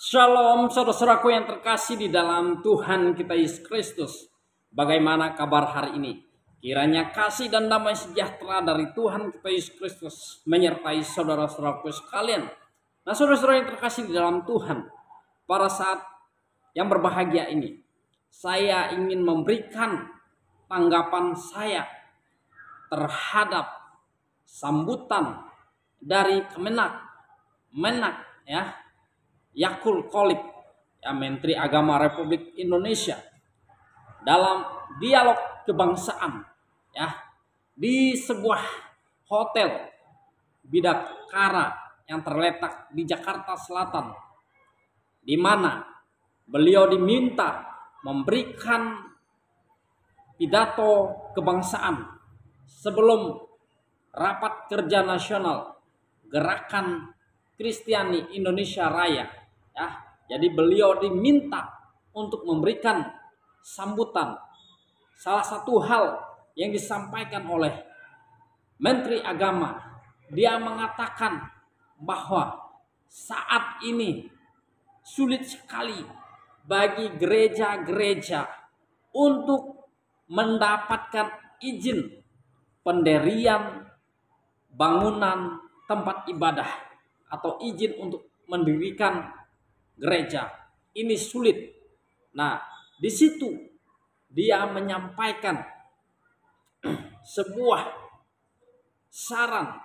Shalom saudara-saudaraku yang terkasih di dalam Tuhan kita Yesus Kristus. Bagaimana kabar hari ini? Kiranya kasih dan damai sejahtera dari Tuhan kita Yesus Kristus menyertai saudara-saudaraku sekalian. Nah, saudara-saudara yang terkasih di dalam Tuhan, pada saat yang berbahagia ini, saya ingin memberikan tanggapan saya terhadap sambutan dari Menak ya, Yakul Kolik, ya, Menteri Agama Republik Indonesia, dalam dialog kebangsaan, ya, di sebuah hotel Bidakara yang terletak di Jakarta Selatan, di mana beliau diminta memberikan pidato kebangsaan sebelum rapat kerja nasional Gerakan Kristiani Indonesia Raya. Ya, jadi beliau diminta untuk memberikan sambutan. Salah satu hal yang disampaikan oleh Menteri Agama, dia mengatakan bahwa saat ini sulit sekali bagi gereja-gereja untuk mendapatkan izin pendirian bangunan tempat ibadah atau izin untuk mendirikan gereja. Ini sulit. Nah, di situ dia menyampaikan sebuah saran,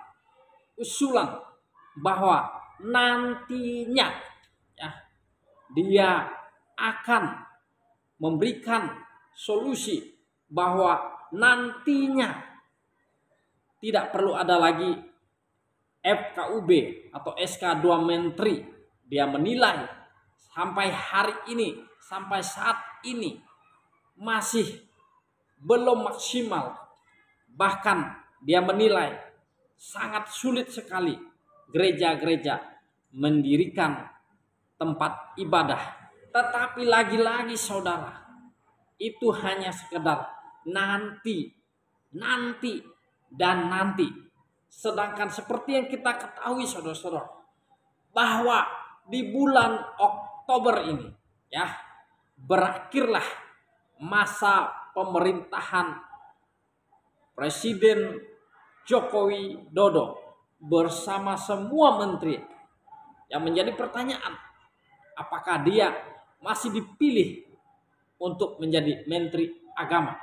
usulan bahwa nantinya, ya, dia akan memberikan solusi bahwa nantinya tidak perlu ada lagi FKUB atau SK2 Menteri. Dia menilai sampai hari ini, sampai saat ini masih belum maksimal. Bahkan dia menilai sangat sulit sekali gereja-gereja mendirikan tempat ibadah. Tetapi lagi-lagi saudara, itu hanya sekedar nanti. Sedangkan seperti yang kita ketahui saudara-saudara, bahwa di bulan Oktober ini, ya, berakhirlah masa pemerintahan Presiden Joko Widodo bersama semua menteri. Yang menjadi pertanyaan, apakah dia masih dipilih untuk menjadi Menteri Agama?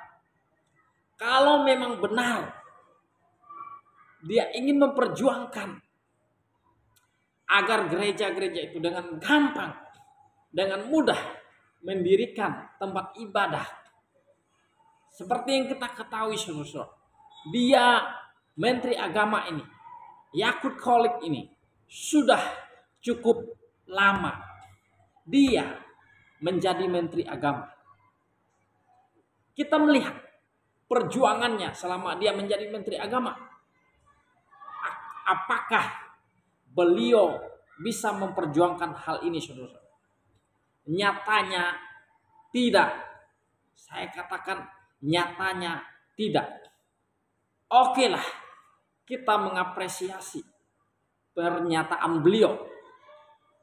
Kalau memang benar dia ingin memperjuangkan agar gereja-gereja itu dengan gampang, dengan mudah mendirikan tempat ibadah, seperti yang kita ketahui saudara, dia Menteri Agama ini, Yakut Kolik ini, sudah cukup lama dia menjadi Menteri Agama. Kita melihat perjuangannya selama dia menjadi Menteri Agama. Apakah beliau bisa memperjuangkan hal ini saudara? Nyatanya tidak. Saya katakan nyatanya tidak. Oke lah, kita mengapresiasi pernyataan beliau.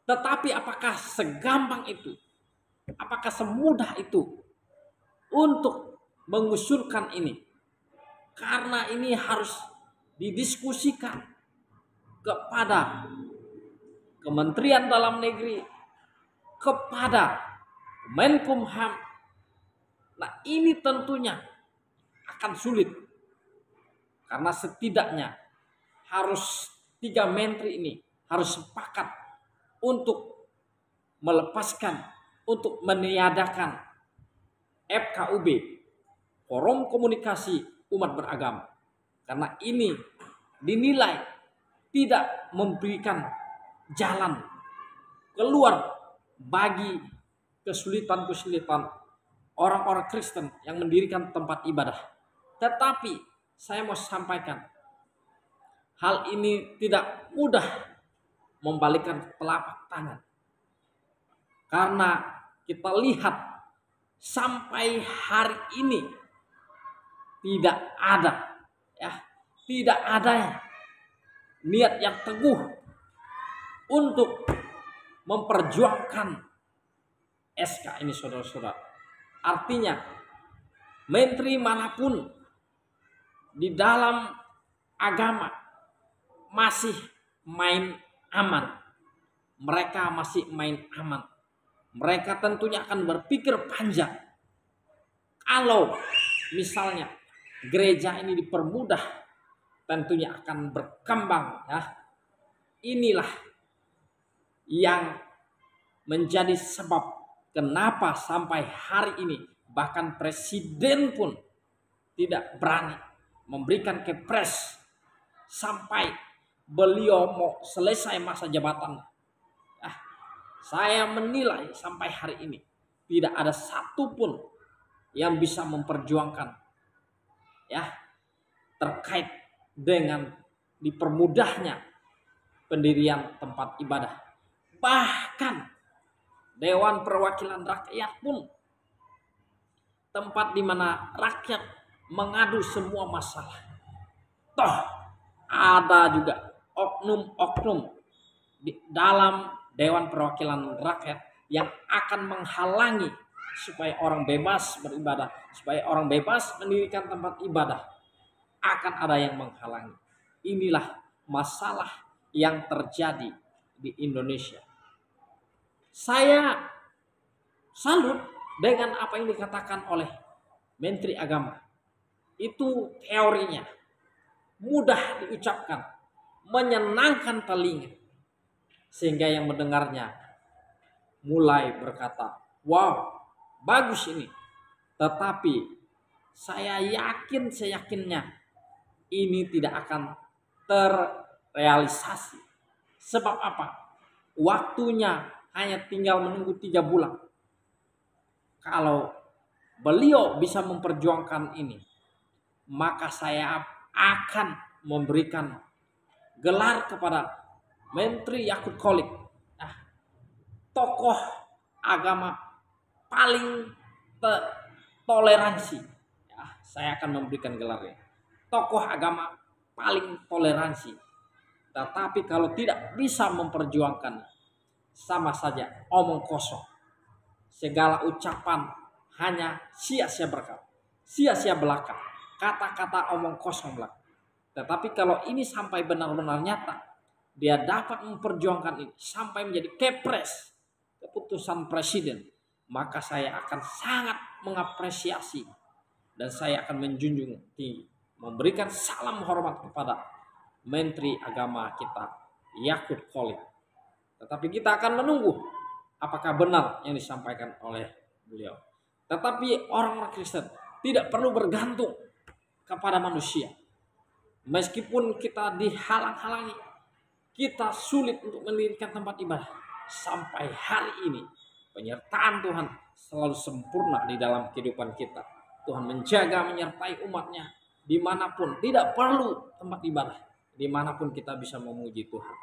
Tetapi apakah segampang itu? Apakah semudah itu untuk mengusulkan ini? Karena ini harus didiskusikan kepada Kementerian Dalam Negeri, kepada Menkumham. Nah, ini tentunya akan sulit. Karena setidaknya harus 3 menteri ini harus sepakat untuk melepaskan, untuk meniadakan FKUB, Forum Komunikasi Umat Beragama. Karena ini dinilai tidak memberikan jalan keluar bagi kesulitan-kesulitan orang-orang Kristen yang mendirikan tempat ibadah. Tetapi saya mau sampaikan, hal ini tidak mudah membalikkan telapak tangan. Karena kita lihat sampai hari ini tidak ada niat yang teguh untuk memperjuangkan SK ini saudara-saudara. Artinya menteri manapun di dalam agama masih main aman. Mereka masih main aman. Mereka tentunya akan berpikir panjang. Kalau misalnya gereja ini dipermudah, tentunya akan berkembang ya. Inilah yang menjadi sebab kenapa sampai hari ini bahkan presiden pun tidak berani memberikan kepres sampai beliau mau selesai masa jabatan. Saya menilai sampai hari ini tidak ada satupun yang bisa memperjuangkan ya terkait dengan dipermudahnya pendirian tempat ibadah. Bahkan Dewan Perwakilan Rakyat pun tempat di mana rakyat mengadu semua masalah. Toh ada juga oknum-oknum di dalam Dewan Perwakilan Rakyat yang akan menghalangi supaya orang bebas beribadah, supaya orang bebas mendirikan tempat ibadah. Akan ada yang menghalangi. Inilah masalah yang terjadi di Indonesia. Saya salut dengan apa yang dikatakan oleh Menteri Agama. Itu teorinya mudah diucapkan, menyenangkan telinga, sehingga yang mendengarnya mulai berkata, wow, bagus ini. Tetapi saya yakin seyakinnya ini tidak akan terrealisasi. Sebab apa? Waktunya hanya tinggal menunggu 3 bulan. Kalau beliau bisa memperjuangkan ini, maka saya akan memberikan gelar kepada Menteri Yakut Kholik, tokoh agama paling toleransi. Saya akan memberikan gelarnya. Tokoh agama paling toleransi. Tetapi kalau tidak bisa memperjuangkan, sama saja omong kosong. Segala ucapan hanya sia-sia berkata, sia-sia belaka. Kata-kata omong kosong belaka. Tetapi kalau ini sampai benar-benar nyata, dia dapat memperjuangkan ini sampai menjadi kepres keputusan presiden, maka saya akan sangat mengapresiasi dan saya akan menjunjung tinggi, memberikan salam hormat kepada Menteri Agama kita Yakut Kholik. Tetapi kita akan menunggu apakah benar yang disampaikan oleh beliau. Tetapi orang Kristen tidak perlu bergantung kepada manusia. Meskipun kita dihalang-halangi, kita sulit untuk mendirikan tempat ibadah. Sampai hari ini penyertaan Tuhan selalu sempurna di dalam kehidupan kita. Tuhan menjaga, menyertai umatnya dimanapun. Tidak perlu tempat ibadah, dimanapun kita bisa memuji Tuhan.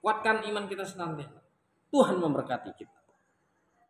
Kuatkan iman kita senantiasa. Tuhan memberkati kita.